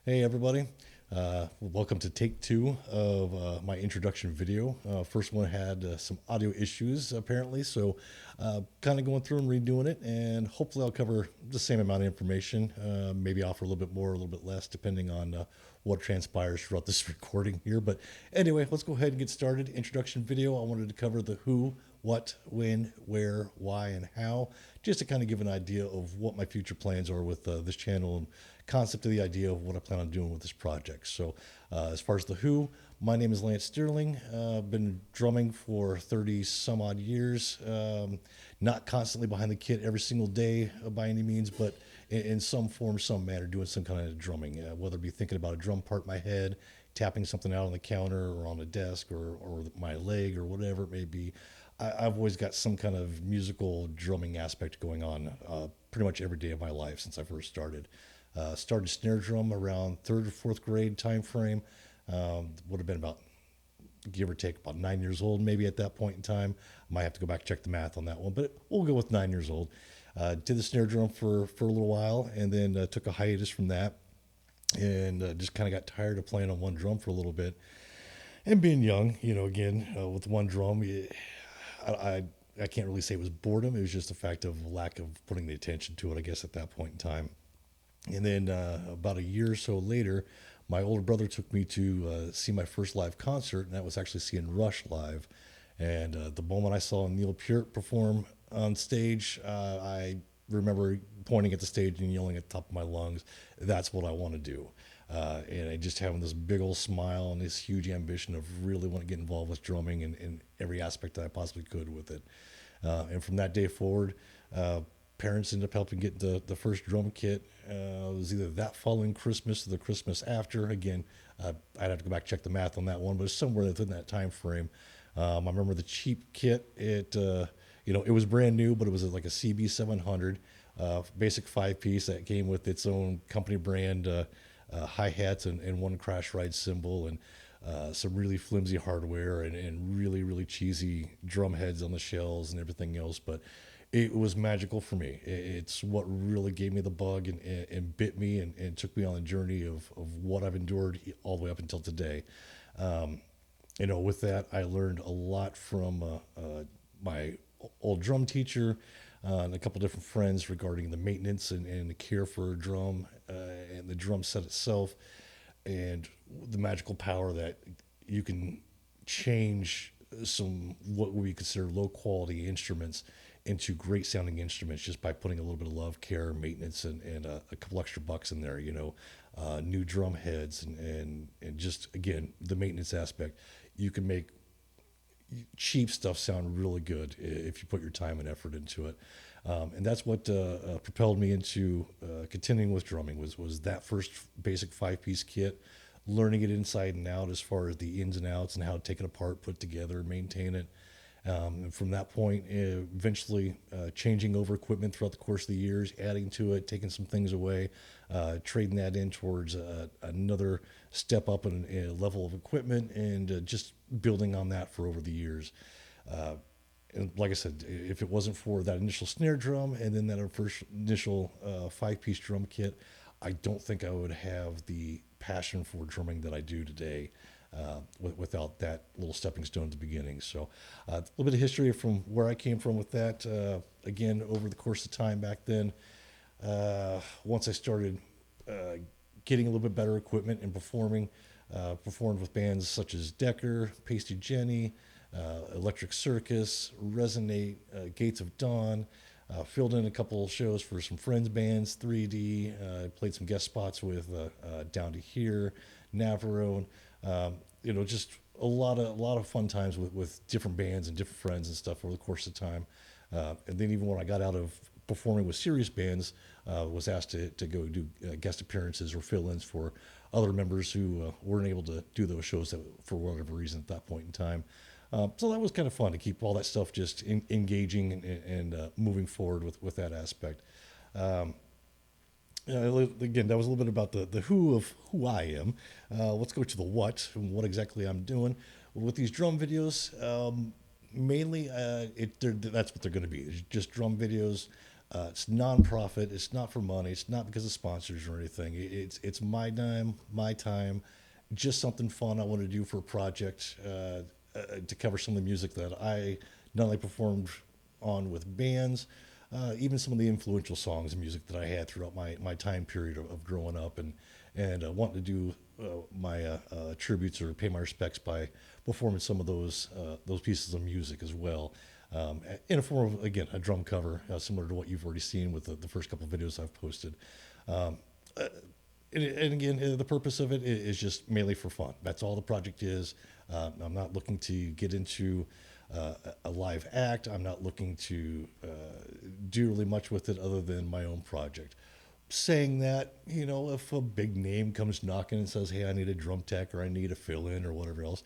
Hey everybody, welcome to take two of my introduction video. First one had some audio issues apparently, so kind of going through and redoing it, and hopefully I'll cover the same amount of information, maybe offer a little bit more, a little bit less, depending on what transpires throughout this recording here. But anyway, let's go ahead and get started. Introduction video, I wanted to cover the who, what, when, where, why, and how, just to kind of give an idea of what my future plans are with this channel and concept of the idea of what I plan on doing with this project. So, as far as the who, my name is Lance Sterling. I've been drumming for 30 some odd years. Not constantly behind the kit every single day by any means, but in some form, some manner, doing some kind of drumming, whether it be thinking about a drum part in my head, tapping something out on the counter or on a desk or my leg or whatever it may be. I've always got some kind of musical drumming aspect going on pretty much every day of my life since I first started. Started snare drum around third or fourth grade time frame. Would have been about, give or take, about 9 years old maybe at that point in time. I might have to go back and check the math on that one, but we'll go with 9 years old. Did the snare drum for a little while, and then took a hiatus from that, and just kind of got tired of playing on one drum for a little bit. And being young, again, with one drum, I, I I can't really say it was boredom. It was just the fact of lack of putting the attention to it, I guess, at that point in time. And then about a year or so later, my older brother took me to see my first live concert, and that was actually seeing Rush live. And the moment I saw Neil Peart perform on stage, I remember pointing at the stage and yelling at the top of my lungs, "That's what I want to do." And I just having this big old smile and this huge ambition of really want to get involved with drumming in every aspect that I possibly could with it. And from that day forward, uh, parents ended up helping get the first drum kit. It was either that following Christmas or the Christmas after. Again, I'd have to go back and check the math on that one, but it's somewhere within that time frame. I remember the cheap kit. It was brand new, but it was like a CB 700, basic five piece that came with its own company brand hi hats and one crash ride cymbal and some really flimsy hardware and really really cheesy drum heads on the shells and everything else. But it was magical for me. It's what really gave me the bug and bit me and took me on the journey of what I've endured all the way up until today. Um, with that, I learned a lot from my old drum teacher and a couple different friends regarding the maintenance and the care for a drum and the drum set itself and the magical power that you can change some what we consider low quality instruments into great sounding instruments just by putting a little bit of love, care, maintenance, and a couple extra bucks in there. New drum heads and just again the maintenance aspect. You can make cheap stuff sound really good if you put your time and effort into it. And that's what propelled me into continuing with drumming was that first basic five piece kit, learning it inside and out as far as the ins and outs and how to take it apart, put together, maintain it. And from that point, eventually changing over equipment throughout the course of the years, adding to it, taking some things away, trading that in towards another step up in a level of equipment, and just building on that for over the years. Uh, and like I said, if it wasn't for that initial snare drum and then that first initial five piece drum kit, I don't think I would have the passion for drumming that I do today without that little stepping stone at the beginning. So, a little bit of history from where I came from with that. Again, over the course of time back then, once I started uh, getting a little bit better equipment and performing, performed with bands such as Decker, Pasty Jenny, Electric Circus, Resonate, Gates of Dawn. Filled in a couple shows for some friends' bands, 3D. Played some guest spots with Down to Here, Navarone. Just a lot of fun times with different bands and different friends and stuff over the course of time. And then even when I got out of performing with serious bands, was asked to go do guest appearances or fill-ins for other members who weren't able to do those shows for whatever reason at that point in time. So that was kind of fun to keep all that stuff just engaging and moving forward with that aspect. Um, again, that was a little bit about the who of who I am. Let's go to the what and what exactly I'm doing with these drum videos. Mainly, that's what they're going to be. It's just drum videos. It's nonprofit. It's not for money. It's not because of sponsors or anything. It's my dime, my time, just something fun I want to do for a project to cover some of the music that I not only performed on with bands, even some of the influential songs and music that I had throughout my time period of growing up and wanting to do my tributes or pay my respects by performing some of those pieces of music as well. In a form of, again, a drum cover, similar to what you've already seen with the first couple of videos I've posted. Um, and again, the purpose of it is just mainly for fun. That's all the project is. I'm not looking to get into a live act. I'm not looking to do really much with it other than my own project. Saying that, if a big name comes knocking and says, "Hey, I need a drum tech or I need a fill in or whatever else,"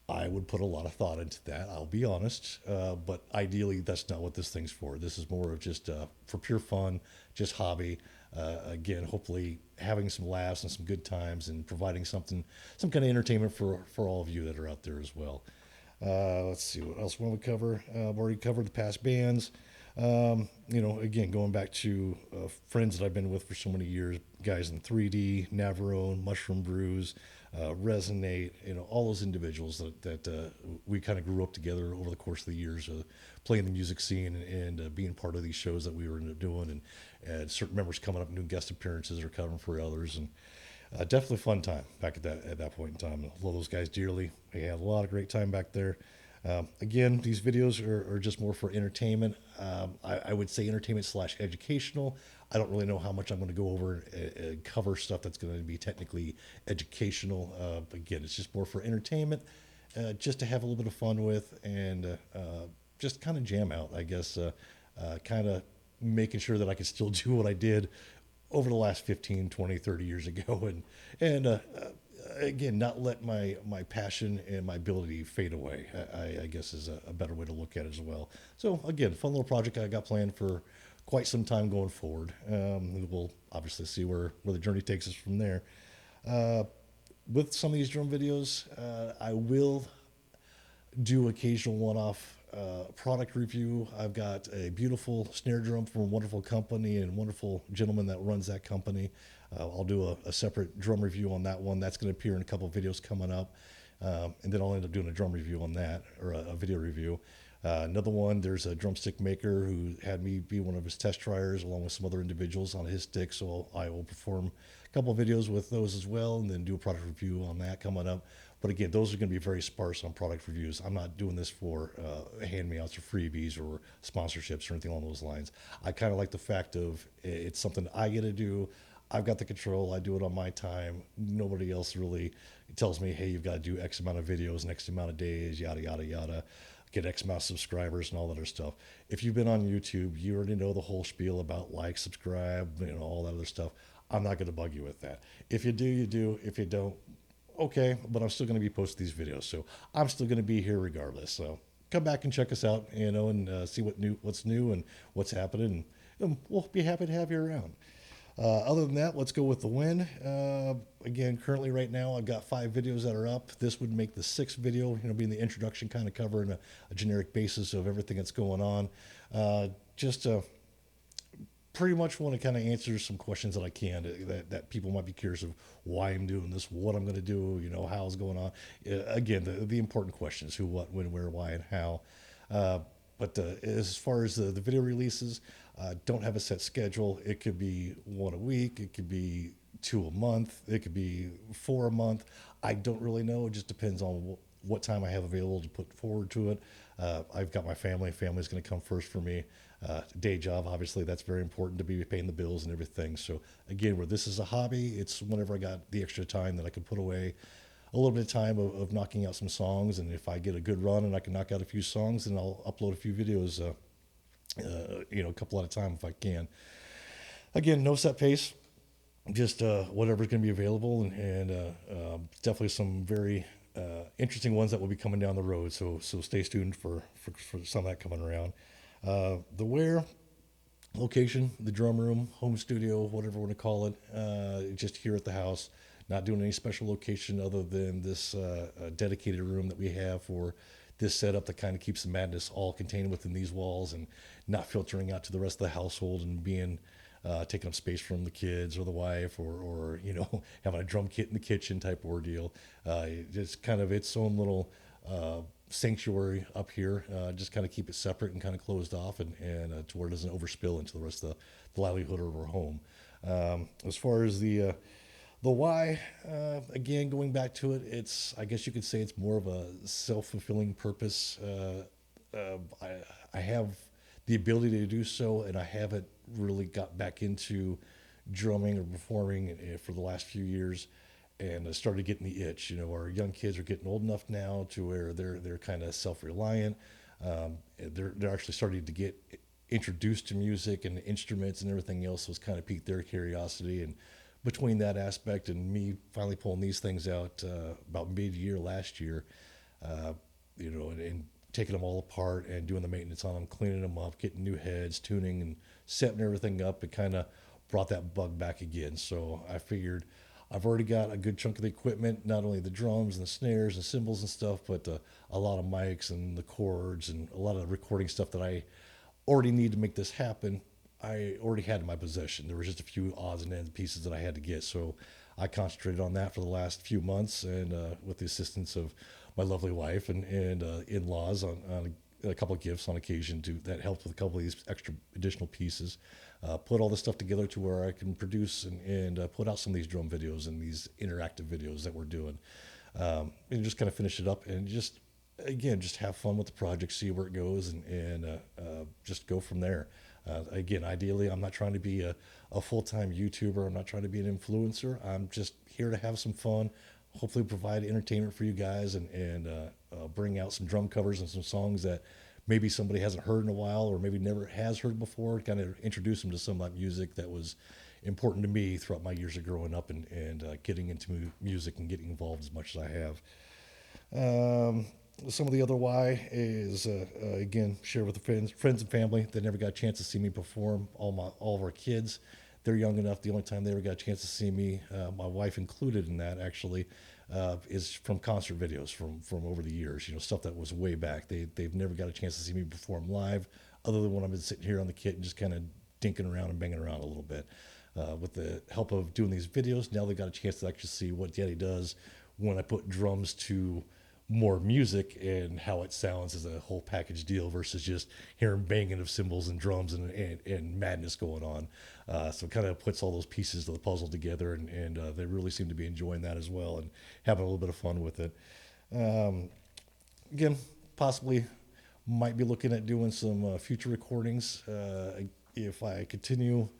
I would put a lot of thought into that. I'll be honest, but ideally, that's not what this thing's for. This is more of just for pure fun, just hobby. Again, hopefully having some laughs and some good times, and providing some kind of entertainment for all of you that are out there as well. Let's see what else we want to cover. I've already covered the past bands. Again, going back to friends that I've been with for so many years, guys in 3D, Navarone, Mushroom Brews, Resonate, all those individuals that we kind of grew up together over the course of the years, playing the music scene and being part of these shows that we were doing, and certain members coming up, new guest appearances or covering for others, and definitely a fun time back at that point in time. I love those guys dearly. We had a lot of great time back there. Again, these videos are just more for entertainment. I would say entertainment / educational. I don't really know how much I'm going to go over and cover stuff that's going to be technically educational. Again, it's just more for entertainment, just to have a little bit of fun with, and just kind of jam out, I guess. Kind of making sure that I can still do what I did over the last 15, 20, 30 years ago, and again, not let my passion and my ability fade away, I guess is a better way to look at it as well. So again, fun little project I got planned for quite some time going forward. We'll obviously see where the journey takes us from there. With some of these drum videos, I will do occasional one-off product review. I've got a beautiful snare drum from a wonderful company and wonderful gentleman that runs that company. I'll do a separate drum review on that one. That's going to appear in a couple of videos coming up. And then I'll end up doing a drum review on that, or a video review. Another one, there's a drumstick maker who had me be one of his test triers along with some other individuals on his stick. So I will perform a couple of videos with those as well, and then do a product review on that coming up. But again, those are going to be very sparse on product reviews. I'm not doing this for hand-me-outs or freebies or sponsorships or anything along those lines. I kind of like the fact of it's something I get to do. I've got the control. I do it on my time. Nobody else really tells me, "Hey, you've got to do X amount of videos, X amount of days, yada, yada, yada, get X amount of subscribers," and all that other stuff. If you've been on YouTube, you already know the whole spiel about like, subscribe, all that other stuff. I'm not going to bug you with that. If you do, you do. If you don't, okay, but I'm still going to be posting these videos. So I'm still going to be here regardless. So come back and check us out, and see what's new and what's happening. And we'll be happy to have you around. Other than that, let's go with the win. Again, currently right now, I've got 5 videos that are up. This would make the 6th video, being the introduction, kind of covering a generic basis of everything that's going on. Just pretty much want to kind of answer some questions that I can that people might be curious of why I'm doing this, what I'm going to do, how it's going on. Again, the important questions: who, what, when, where, why, and how. But as far as the video releases, don't have a set schedule. It could be 1 a week. It could be 2 a month. It could be 4 a month. I don't really know. It just depends on what time I have available to put forward to it. I've got my family. Family's going to come first for me. Day job, obviously, that's very important to be paying the bills and everything. So again, where this is a hobby, it's whenever I got the extra time that I can put away a little bit of time of knocking out some songs. And if I get a good run and I can knock out a few songs, then I'll upload a few videos, a couple at a time if I can. Again, no set pace, just whatever's going to be available, and definitely some very interesting ones that will be coming down the road. So stay tuned for some of that coming around. The where, location, the drum room, home studio, whatever you want to call it, just here at the house. Not doing any special location other than this dedicated room that we have for this setup that kind of keeps the madness all contained within these walls and not filtering out to the rest of the household and being taking up space from the kids or the wife or having a drum kit in the kitchen type ordeal. It's kind of its own little sanctuary up here. Just kind of keep it separate and kind of closed off and to where it doesn't overspill into the rest of the livelihood of our home. As far as the why, again, going back to it, I guess you could say it's more of a self-fulfilling purpose. I have the ability to do so, and I haven't really got back into drumming or performing for the last few years, and I started getting the itch. Our young kids are getting old enough now to where they're kind of self-reliant. They're actually starting to get introduced to music and instruments and everything else, was kind of piqued their curiosity. And between that aspect and me finally pulling these things out about mid-year last year, and taking them all apart and doing the maintenance on them, cleaning them up, getting new heads, tuning and setting everything up, it kind of brought that bug back again. So I figured I've already got a good chunk of the equipment, not only the drums and the snares and cymbals and stuff, but a lot of mics and the chords and a lot of recording stuff that I already need to make this happen. I already had in my possession. There was just a few odds and ends pieces that I had to get. So I concentrated on that for the last few months, and with the assistance of my lovely wife and in-laws on a couple of gifts on occasion that helped with a couple of these extra additional pieces. Put all this stuff together to where I can produce and put out some of these drum videos and these interactive videos that we're doing. And just kind of finish it up and just have fun with the project, see where it goes, and just go from there. Again, ideally, I'm not trying to be a full-time YouTuber. I'm not trying to be an influencer. I'm just here to have some fun, hopefully provide entertainment for you guys, and bring out some drum covers and some songs that maybe somebody hasn't heard in a while or maybe never has heard before, kind of introduce them to some of that music that was important to me throughout my years of growing up and getting into music and getting involved as much as I have. Some of the other why is again, share with the friends and family that never got a chance to see me perform. All of our kids, they're young enough. The only time they ever got a chance to see me, my wife included in that actually, is from concert videos from over the years. Stuff that was way back. They've never got a chance to see me perform live, other than when I've been sitting here on the kit and just kind of dinking around and banging around a little bit. With the help of doing these videos, now they've got a chance to actually see what Daddy does when I put drums to more music and how it sounds as a whole package deal versus just hearing banging of cymbals and drums and madness going on. So it kind of puts all those pieces of the puzzle together, and they really seem to be enjoying that as well and having a little bit of fun with it. Again, possibly might be looking at doing some future recordings if I continue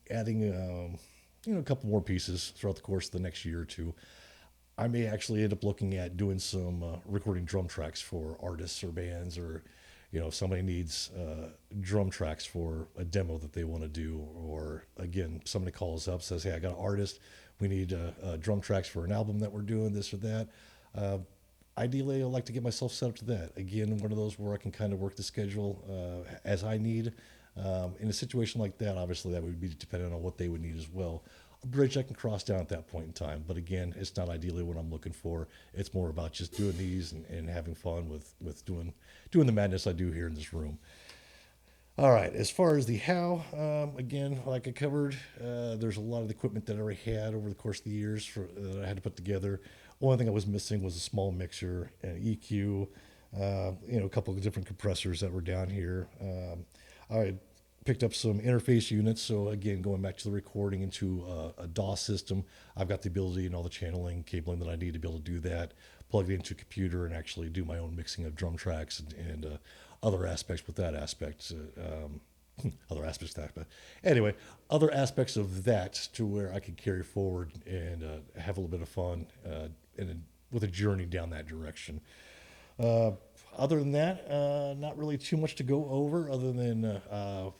adding a couple more pieces throughout the course of the next year or two. I may actually end up looking at doing some recording drum tracks for artists or bands, or if somebody needs drum tracks for a demo that they want to do, or again, somebody calls up, says, hey, I got an artist, we need drum tracks for an album that we're doing, this or that. Ideally, I'd like to get myself set up to that. Again, one of those where I can kind of work the schedule as I need. In a situation like that, obviously that would be dependent on what they would need as well. A bridge I can cross down at that point in time. But again, it's not ideally what I'm looking for. It's more about just doing these and having fun with doing the madness I do here in this room. All right, as far as the how, again, like I covered, there's a lot of equipment that I already had over the course of the years that I had to put together. Only thing I was missing was a small mixer, an EQ, a couple of different compressors that were down here. I picked up some interface units. So again, going back to the recording into a DAW system, I've got the ability and all the channeling, cabling that I need to be able to do that, plug it into a computer and actually do my own mixing of drum tracks and other aspects with that aspect. Other aspects of that, but anyway, other aspects of that to where I could carry forward and have a little bit of fun with a journey down that direction. Other than that, not really too much to go over other than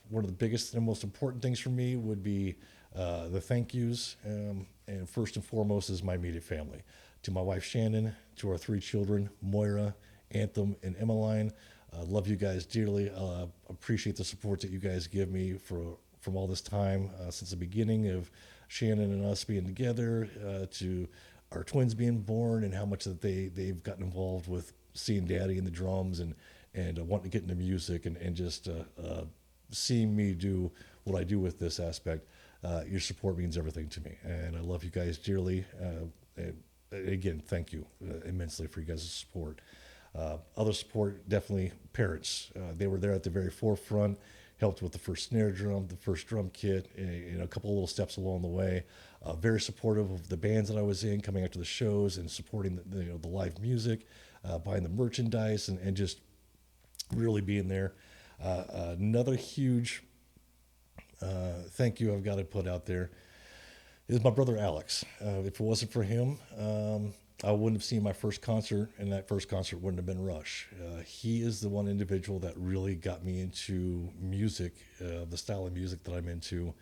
one of the biggest and most important things for me would be the thank yous. And first and foremost is my immediate family. To my wife, Shannon, to our 3 children, Moira, Anthem, and Emmeline. Love you guys dearly. Appreciate the support that you guys give me from all this time since the beginning of Shannon and us being together to our twins being born, and how much that they've gotten involved with seeing Daddy in the drums and wanting to get into music and just seeing me do what I do with this aspect. Your support means everything to me, and I love you guys dearly. And again, thank you immensely for you guys' support. Other support, definitely parents. They were there at the very forefront, helped with the first snare drum, the first drum kit, a couple of little steps along the way. Very supportive of the bands that I was in, coming out to the shows and supporting the live music, buying the merchandise, and just really being there. Another huge thank you I've got to put out there is my brother Alex. If it wasn't for him, I wouldn't have seen my first concert, and that first concert wouldn't have been Rush. He is the one individual that really got me into music, the style of music that I'm into,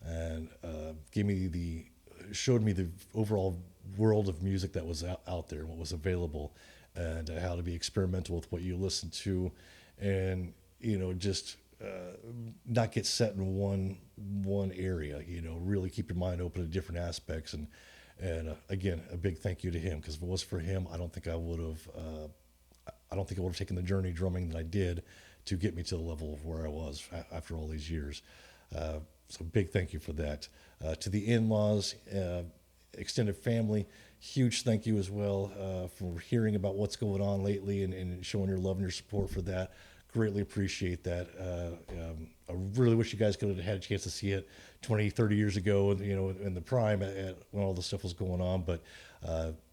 and showed me the overall world of music that was out there, what was available, and how to be experimental with what you listen to, and just not get set in one area. Really keep your mind open to different aspects, and again, a big thank you to him, because if it was for him, I don't think I would have. I don't think I would have taken the journey drumming that I did to get me to the level of where I was after all these years. So big thank you for that. To the in-laws, extended family, huge thank you as well for hearing about what's going on lately and showing your love and your support for that. Greatly appreciate that. I really wish you guys could have had a chance to see it 20, 30 years ago, in the prime when all this stuff was going on. But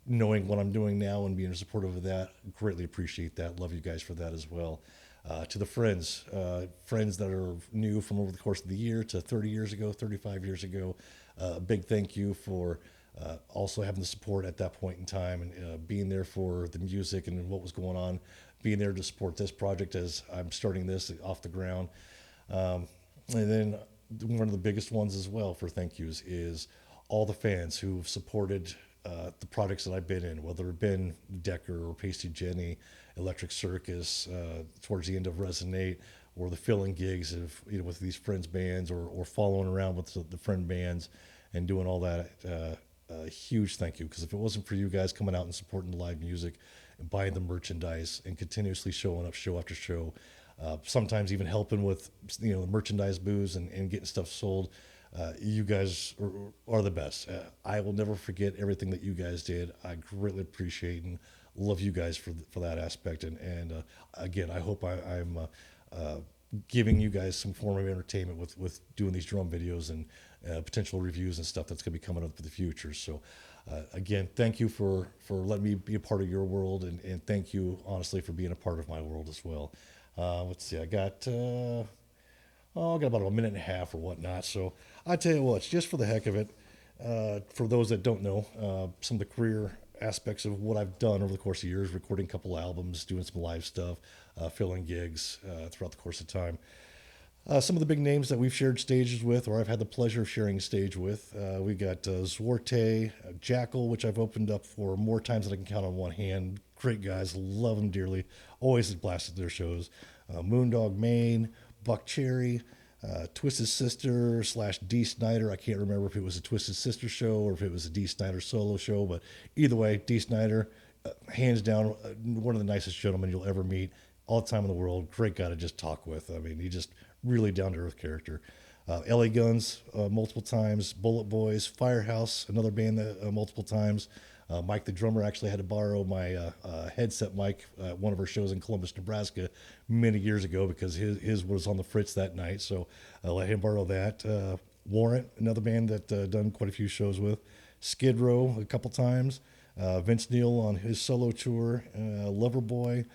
knowing what I'm doing now and being supportive of that, greatly appreciate that. Love you guys for that as well. To the friends that are new from over the course of the year to 30 years ago, 35 years ago, a big thank you for also having the support at that point in time and being there for the music and what was going on, being there to support this project as I'm starting this off the ground. And then one of the biggest ones as well for thank yous is all the fans who've supported the projects that I've been in, whether it been Decker or Pasty Jenny, Electric Circus, towards the end of Resonate, or the filling gigs of with these friends bands, or following around with the friend bands and doing all that. A huge thank you, because if it wasn't for you guys coming out and supporting the live music and buying the merchandise and continuously showing up show after show, sometimes even helping with the merchandise booths and getting stuff sold, you guys are the best. I will never forget everything that you guys did. I greatly appreciate and love you guys for that aspect. And again, I hope I'm giving you guys some form of entertainment with doing these drum videos and potential reviews and stuff that's going to be coming up for the future. So again, thank you for letting me be a part of your world, and thank you honestly for being a part of my world as well. Let's see, I got about a minute and a half or whatnot. So I tell you what, just for the heck of it, for those that don't know, some of the career aspects of what I've done over the course of years, recording a couple albums, doing some live stuff, filling gigs throughout the course of time. Some of the big names that we've shared stages with, or I've had the pleasure of sharing stage with, we got Zwarte, Jackal, which I've opened up for more times than I can count on one hand. Great guys, love them dearly. Always blasted their shows. Moondog Maine, Buck Cherry, Twisted Sister / Dee Snider. I can't remember if it was a Twisted Sister show or if it was a Dee Snider solo show, but either way, Dee Snider, hands down, one of the nicest gentlemen you'll ever meet. All the time in the world. Great guy to just talk with. I mean, he just really down to earth character. LA Guns, multiple times. Bullet Boys, Firehouse, another band that multiple times. Mike the drummer actually had to borrow my headset mic at one of our shows in Columbus, Nebraska many years ago because his was on the fritz that night. So I let him borrow that. Warrant, another band that done quite a few shows with. Skid Row a couple times. Vince Neil on his solo tour. Loverboy,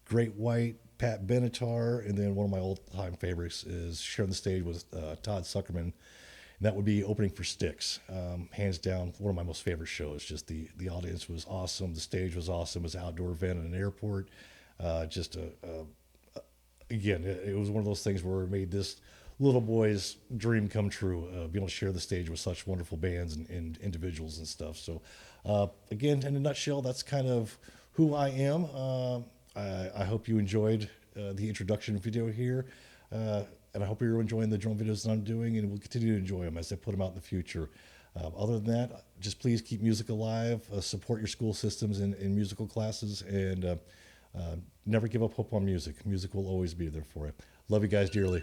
Great White, Pat Benatar, and then one of my old-time favorites is sharing the stage with Todd Suckerman. And that would be opening for Styx. Hands down, one of my most favorite shows. Just the audience was awesome. The stage was awesome. It was an outdoor event at an airport. Again, it was one of those things where it made this little boy's dream come true, being able to share the stage with such wonderful bands and individuals and stuff. So, again, in a nutshell, that's kind of who I am. I hope you enjoyed the introduction video here, and I hope you're enjoying the drum videos that I'm doing, and we'll continue to enjoy them as I put them out in the future. Other than that, just please keep music alive, support your school systems in musical classes, and never give up hope on music. Music will always be there for you. Love you guys dearly.